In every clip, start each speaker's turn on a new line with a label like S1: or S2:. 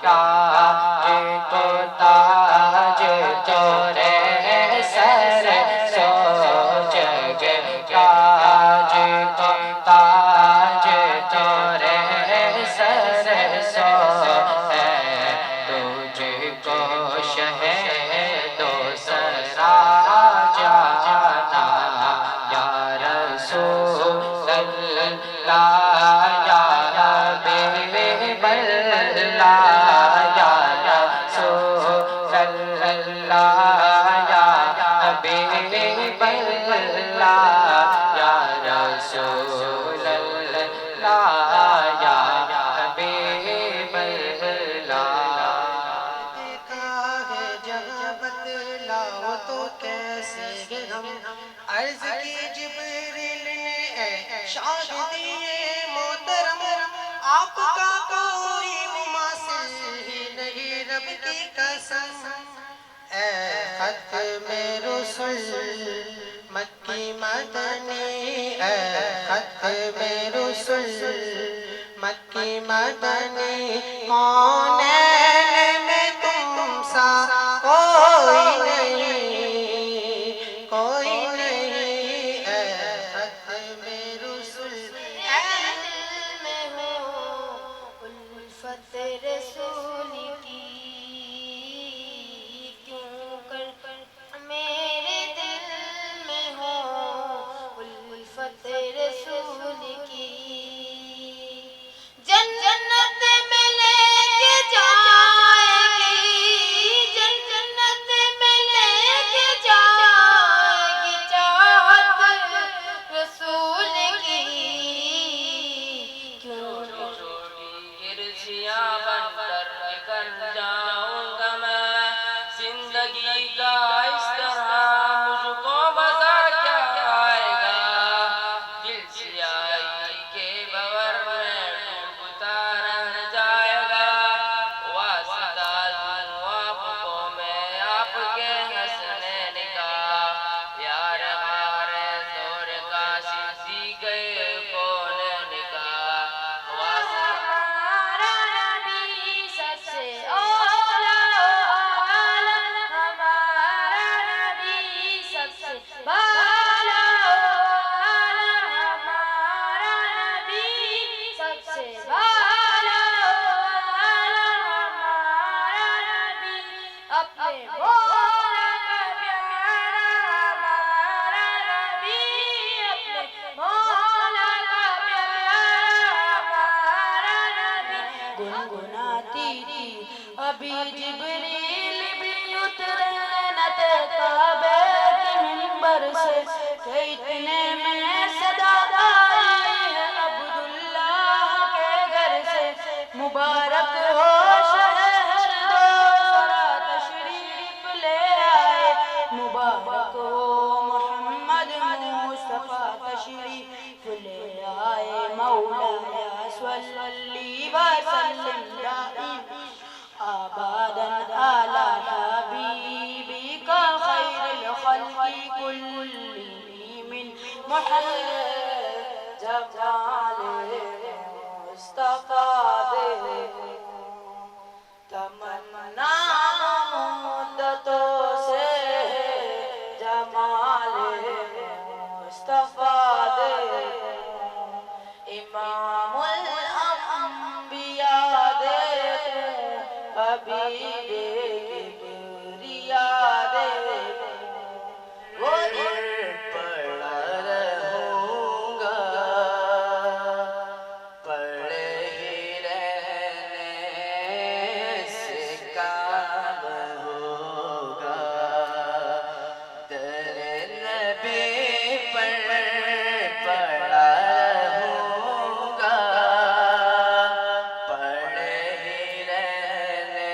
S1: تاج تو تاج تورے سر سو جگ تاج تو تاج تورے سر سو ہے تجھ کو شہد و سرا جانا یا رسول اللہ یا حبیب اللہ یا رسول اللہ یا حبیب اللہ یا رسول اللہ یا حبیب اللہ
S2: دیکھا ہے جہاں بتلاؤ تو کیسے ہم عرض کی جبریل نے اے شاہدی محترم آپ کا کوئی مماثل ہی نہیں رب کی قسم اے ختم رسول مکی مدنی اے ختم رسول مکی مدنی کونین میں تم سا کوئی نہیں اے ختم رسول
S3: میں ہو الفت رسول کی کیوں کر میرے دل میں ہو الفت رسول کی جنت میں لے کے جائے گی جنت میں لے کے جائے گی چاہت رسول کی کیوں
S1: چھوٹی عرصیاں بن کر نکل جاؤں گا میں زندگی کا اس طرح مجھ کو مزہ کیا آئے گا دل سیاہی کے بور میں ڈوبتا رہ جائے گا واسطہ دوں آپ کو میں آپ کے حسنین کا یار ہمارے دور کا صدیق کونین کا
S3: ہمارا نبی سب سے اولا ہمارا نبی سب سے بالا ہمارا نبی سب سے بالا ہمارا نبی اپنے مولا کا پیارا ہمارا نبی اپنے مولا کا پیارا ہمارا نبی گنگناتی تھی ابھی جبریل بھی اترے نہ تھے کعبے کے منبر سے کہ اتنے میں صدا آئی ہے عبداللہ کے گھر سے مبارک ہو شہر دو ذرا تشریف لے آئے مبارک ہو محمد مصطفیٰ تشریف لے آئے مولایا صلی وسلم دائم آبادا علی حبیبک خیر الخلق کلہم محمد جمال مصطفیٰ دیکھو تمنا مدتوں سے جمال مصطفیٰ دیکھو امام الانبیاء دیکھو حبیب کبریا دیکھو وہ پڑا رہوں گا پڑے ہی رہنے سے کام ہوگا تیرے نبی پر پڑا رہوں گا پڑے ہی رہنے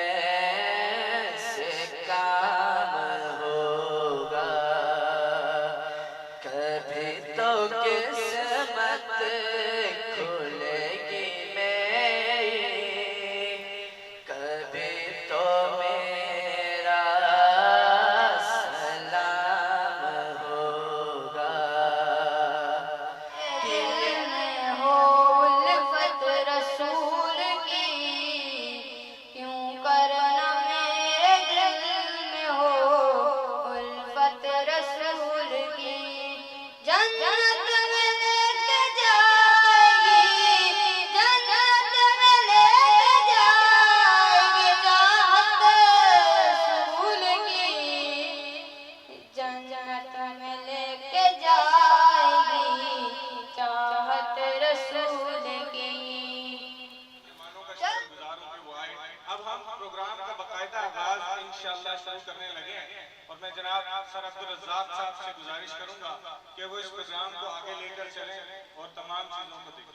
S4: انشاءاللہ شروع کرنے لگے ہیں، اور میں جناب سر عبدالرزاق صاحب سے گزارش کروں گا کہ وہ اس پروگرام کو آگے لے کر چلیں اور تمام چیزوں کو دیکھیں۔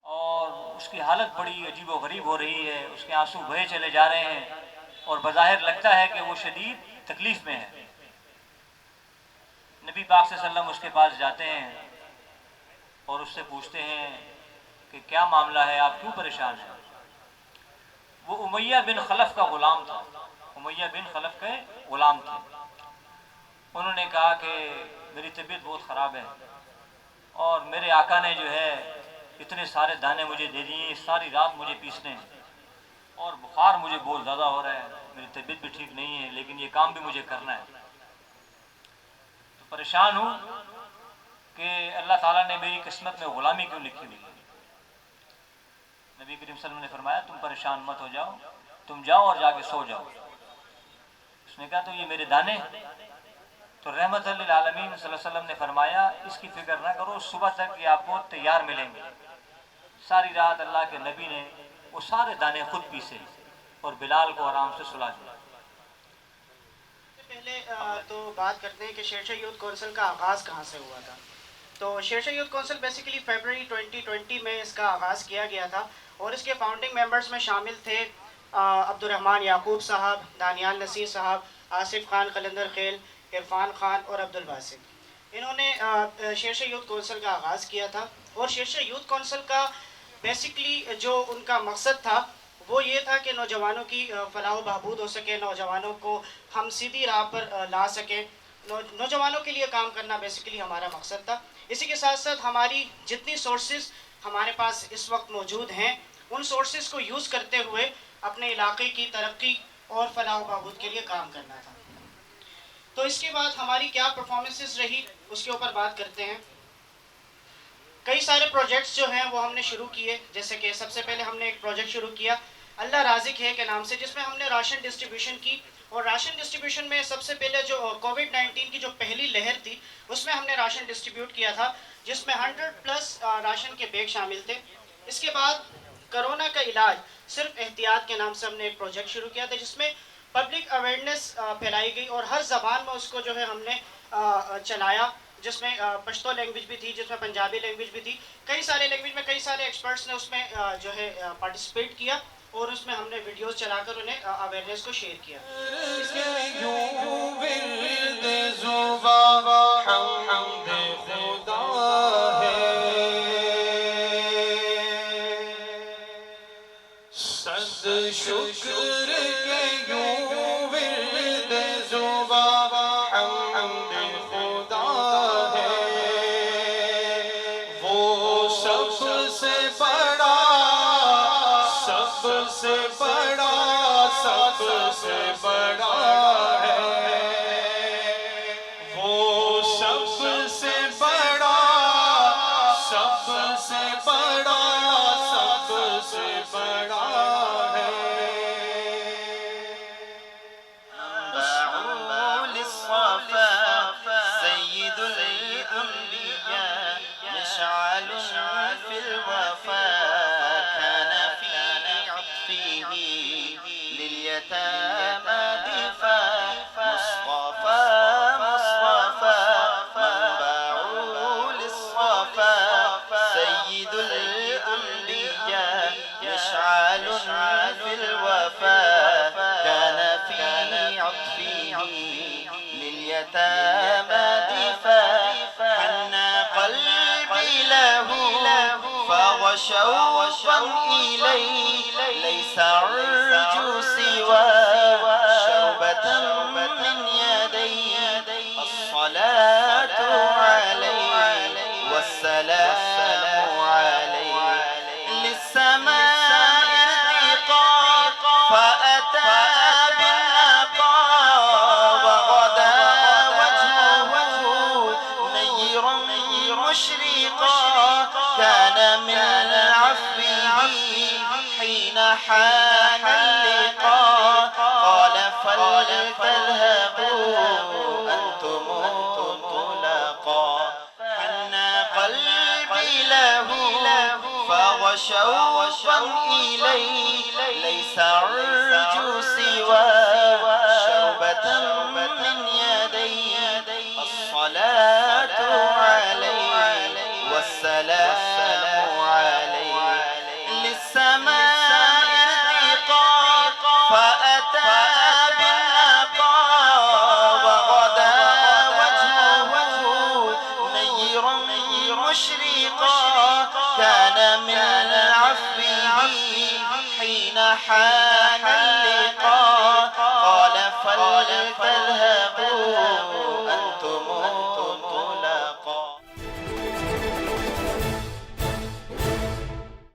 S5: اور اس کی حالت بڑی عجیب و غریب ہو رہی ہے، اس کے آنسو بہے چلے جا رہے ہیں اور بظاہر لگتا ہے کہ وہ شدید تکلیف میں ہے۔ نبی پاک صلی اللہ علیہ وسلم اس کے پاس جاتے ہیں اور اس سے پوچھتے ہیں کہ کیا معاملہ ہے، آپ کیوں پریشان ہیں؟ وہ امیہ بن خلف کا غلام تھا، امیہ بن خلف کے غلام تھے۔ انہوں نے کہا کہ میری طبیعت بہت خراب ہے اور میرے آقا نے جو ہے اتنے سارے دانے مجھے دے دیے، ساری رات مجھے پیسنے ہیں اور بخار مجھے بہت زیادہ ہو رہا ہے، میری طبیعت بھی ٹھیک نہیں ہے، لیکن یہ کام بھی مجھے کرنا ہے۔ تو پریشان ہوں کہ اللہ تعالیٰ نے میری قسمت میں غلامی کیوں لکھی ہوئی ہے۔ نبی کریم صلی اللہ علیہ وسلم نے فرمایا تم پریشان مت ہو جاؤ، تم جاؤ اور جا کے سو جاؤ۔ اس نے کہا تو یہ میرے دانے؟ تو رحمت للعالمین صلی اللہ علیہ وسلم نے فرمایا اس کی فکر نہ کرو، صبح تک یہ آپ کو تیار ملیں گے۔ ساری رات اللہ کے نبی نے وہ سارے دانے خود پیسے اور بلال کو آرام سے سلا دیا۔
S6: پہلے تو بات کرتے ہیں کہ شیرشاہ یوتھ کونسل کا آغاز کہاں سے ہوا تھا۔ تو Sher Shah youth council basically February 2020 میں اس کا آغاز کیا گیا تھا، اور اس کے فاؤنڈنگ ممبرز میں شامل تھے عبد الرحمن یعقوب صاحب، دانیال نصیر صاحب، آصف خان قلندر خیل، عرفان خان اور عبد الباسط۔ انہوں نے شیرشاہ یوتھ کونسل کا آغاز کیا تھا، اور شیرشاہ یوتھ کونسل کا بیسیکلی جو ان کا مقصد تھا وہ یہ تھا کہ نوجوانوں کی فلاح و بہبود ہو سکے، نوجوانوں کو ہم سیدھی راہ پر لا سکیں، نوجوانوں کے لیے کام کرنا بیسیکلی ہمارا مقصد تھا۔ اسی کے ساتھ ساتھ ہماری جتنی سورسز ہمارے پاس اس وقت موجود ہیں ان سورسز کو یوز کرتے ہوئے اپنے علاقے کی ترقی اور فلاح و بہبود کے لیے کام کرنا تھا۔ تو اس کے بعد ہماری کیا پرفارمنسز رہی اس کے اوپر بات کرتے ہیں۔ کئی سارے پروجیکٹس جو ہیں وہ ہم نے شروع کیے، جیسے کہ سب سے پہلے ہم نے ایک پروجیکٹ شروع کیا اللہ رازق ہے کے نام سے، جس میں ہم نے راشن ڈسٹریبیوشن کی، اور راشن ڈسٹریبیوشن میں سب سے پہلے جو کووڈ-19 کی جو پہلی لہر تھی اس میں ہم نے راشن ڈسٹریبیوٹ کیا تھا، جس میں 100+ راشن کے بیگ شامل تھے۔ اس کے بعد کرونا کا علاج صرف احتیاط کے نام سے ہم نے ایک پروجیکٹ شروع کیا تھا، جس میں پبلک اویئرنیس پھیلائی گئی اور ہر زبان میں اس کو جو ہے ہم نے چلایا، جس میں پشتو لینگویج بھی تھی، جس میں پنجابی لینگویج بھی تھی، کئی سارے لینگویج میں کئی سارے ایکسپرٹس نے اس میں جو ہے پارٹیسپیٹ کیا، اور اس میں ہم نے ویڈیوز چلا کر انہیں اویئرنیس کو شیئر کیا۔
S7: شوقا إليه ليس أرجو سوى شربة من يديه الصلاة عليه والسلام عليه للسماء ارتقى فأتى بالنقى وغدا وجهه نيرا مشرقا كان من عفوه حين حان اللقاء قال فلتذهبوا أنتم طلقا حن قلبي له فاض شوقا إليه ليس أرجو سوى والسلام عليه للسماء ارتقى فأتى بالنقى وغدا وجهه نيرا مشرقا كان من عفوه حين حان